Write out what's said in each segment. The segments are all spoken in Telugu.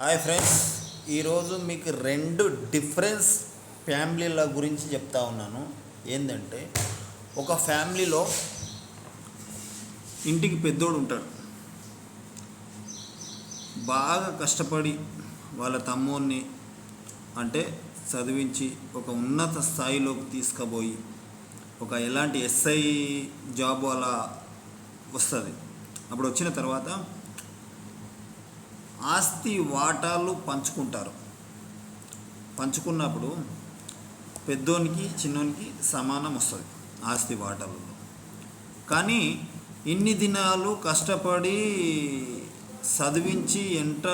హాయ్ ఫ్రెండ్స్, ఈరోజు మీకు రెండు డిఫరెన్స్ ఫ్యామిలీల గురించి చెప్తా ఉన్నాను. ఏంటంటే, ఒక ఫ్యామిలీలో ఇంటికి పెద్దోడు ఉంటాడు. బాగా కష్టపడి వాళ్ళ తమ్ముడిని అంటే చదివించి ఒక ఉన్నత స్థాయిలోకి తీసుకుపోయి ఒక ఎలాంటి ఎస్ఐ జాబ్ అలా వస్తుంది. అప్పుడు వచ్చిన తర్వాత ఆస్తి వాటాలు పంచుకుంటారు. పంచుకున్నప్పుడు పెద్దోనికి చిన్నోనికి సమానం వస్తుంది ఆస్తి వాటాలలో. కానీ ఇన్ని దినాలు కష్టపడి చదివించి ఎంట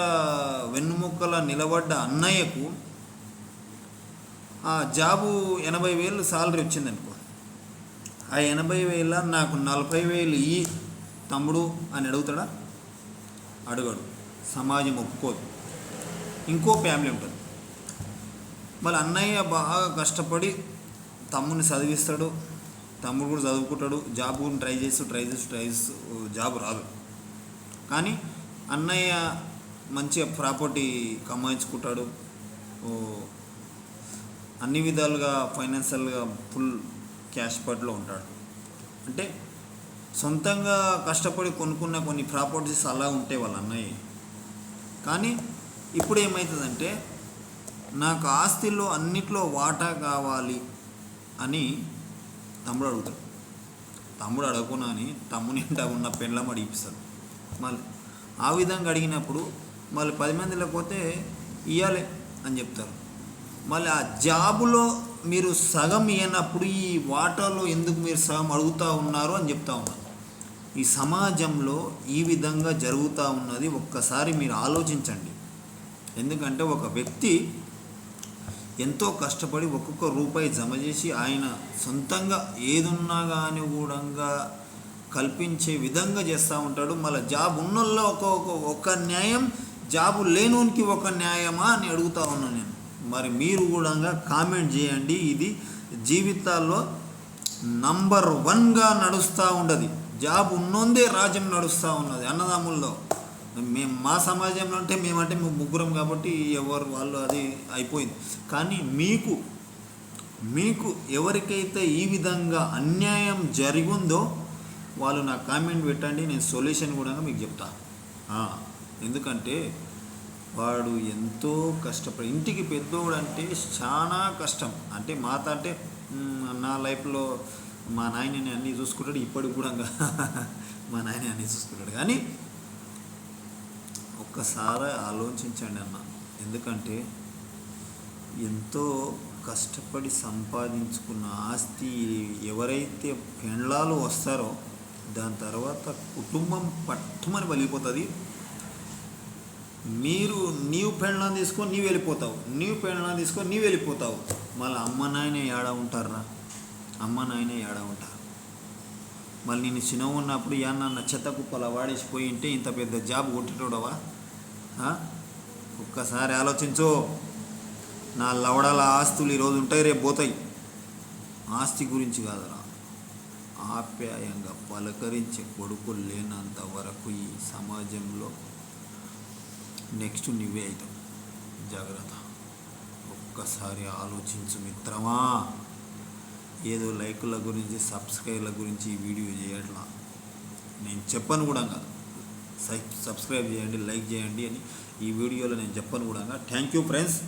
వెన్నుముక్కల నిలబడ్డ అన్నయ్యకు ఆ జాబు 80,000 సాలరీ వచ్చిందనుకో, ఆ 80,000 నాకు 40,000 ఇయ్యి తమ్ముడు అని అడుగుతాడా? అడగడు. సమాజం ఒప్పుకోదు. ఇంకో ఫ్యామిలీ ఉంటుంది. మళ్ళీ అన్నయ్య బాగా కష్టపడి తమ్ముడిని చదివిస్తాడు, తమ్ముడు కూడా చదువుకుంటాడు, జాబ్ కూడా ట్రై చేస్తూ జాబ్ రాదు. కానీ అన్నయ్య మంచిగా ప్రాపర్టీ కమాయించుకుంటాడు, అన్ని విధాలుగా ఫైనాన్షియల్గా ఫుల్ క్యాష్ పట్లో ఉంటాడు. అంటే సొంతంగా కష్టపడి కొనుక్కున్న కొన్ని ప్రాపర్టీస్ అలా ఉంటాయి వాళ్ళ అన్నయ్య. కానీ ఇప్పుడు ఏమవుతుందంటే, నాకు ఆస్తిలో అన్నిట్లో వాటా కావాలి అని తమ్ముడు అడుగుతాడు. తమ్ముడు అడగకున్నా అని తమ్ముని ఇంట ఉన్న పెండ్లం అడిగిస్తాడు. మళ్ళీ ఆ విధంగా అడిగినప్పుడు మళ్ళీ 10 మందిలో పోతే ఇవ్వాలి అని చెప్తారు. మళ్ళీ ఆ జాబులో మీరు సగం ఇవ్వనప్పుడు ఈ వాటాలో ఎందుకు మీరు సగం అడుగుతూ ఉన్నారు అని చెప్తా ఉన్నారు. ఈ సమాజంలో ఈ విధంగా జరుగుతూ ఉన్నది. ఒక్కసారి మీరు ఆలోచించండి. ఎందుకంటే ఒక వ్యక్తి ఎంతో కష్టపడి ఒక్కొక్క రూపాయి జమ చేసి ఆయన సొంతంగా ఏదున్నా కానీ కూడా కల్పించే విధంగా చేస్తూ ఉంటాడు. మళ్ళీ జాబ్ ఉన్నోళ్ళలో ఒక న్యాయం, జాబు లేనోనికి ఒక న్యాయమా అని అడుగుతూ ఉన్నాను నేను. మరి మీరు కూడా కామెంట్ చేయండి. ఇది జీవితాల్లో నంబర్ 1గా నడుస్తూ ఉండదు. జాబ్ ఉన్నోందే రాజ్యం నడుస్తూ ఉన్నది అన్నదమ్ముల్లో. మేము మా సమాజంలో అంటే మేమంటే మేము ముగ్గురం కాబట్టి ఎవరు వాళ్ళు అది అయిపోయింది. కానీ మీకు ఎవరికైతే ఈ విధంగా అన్యాయం జరిగిందో వాళ్ళు నాకు కామెంట్ పెట్టండి. నేను సొల్యూషన్ కూడా మీకు చెప్తా. ఎందుకంటే వాడు ఎంతో కష్టపడి ఇంటికి పెద్దోడు అంటే చాలా కష్టం. అంటే మాత అంటే నా లైఫ్లో మా నాయనని అన్నీ చూసుకుంటాడు. ఇప్పటికి కూడా మా నాయన అన్నీ చూసుకుంటాడు. కానీ ఒక్కసారి ఆలోచించండి అన్న. ఎందుకంటే ఎంతో కష్టపడి సంపాదించుకున్న ఆస్తి ఎవరైతే పెండ్లాలు వస్తారో దాని తర్వాత కుటుంబం పట్టుమని వలిగిపోతుంది. నీవు పెండ్లాన్ని తీసుకొని నీవు వెళ్ళిపోతావు, నీవు పెండ్లాన్ని తీసుకొని నీవు వెళ్ళిపోతావు. మళ్ళీ అమ్మ నాయన ఏడా ఉంటారా? అమ్మ నాయన ఏడా ఉంటారు? మళ్ళీ నేను చిన్నగా ఉన్నప్పుడు ఏమన్నా చెత్త కుప్పలా వాడేసిపోయి ఉంటే ఇంత పెద్ద జాబ్ కొట్టేటోడవా? ఒక్కసారి ఆలోచించు. నా లవడాల ఆస్తులు ఈరోజు ఉంటాయి, రేపు పోతాయి. ఆస్తి గురించి కాదురా, ఆప్యాయంగా పలకరించే కొడుకులు లేనంత వరకు ఈ సమాజంలో నెక్స్ట్ నువ్వే అవుతావు. జాగ్రత్త. ఒక్కసారి ఆలోచించు మిత్రమా. ఏదో లైకుల గురించి సబ్స్క్రైబ్ల గురించి ఈ వీడియో చేయట్లా. నేను చెప్పను కూడా సబ్స్క్రైబ్ చేయండి, లైక్ చేయండి అని ఈ వీడియోలో నేను చెప్పను కూడా. Thank you friends.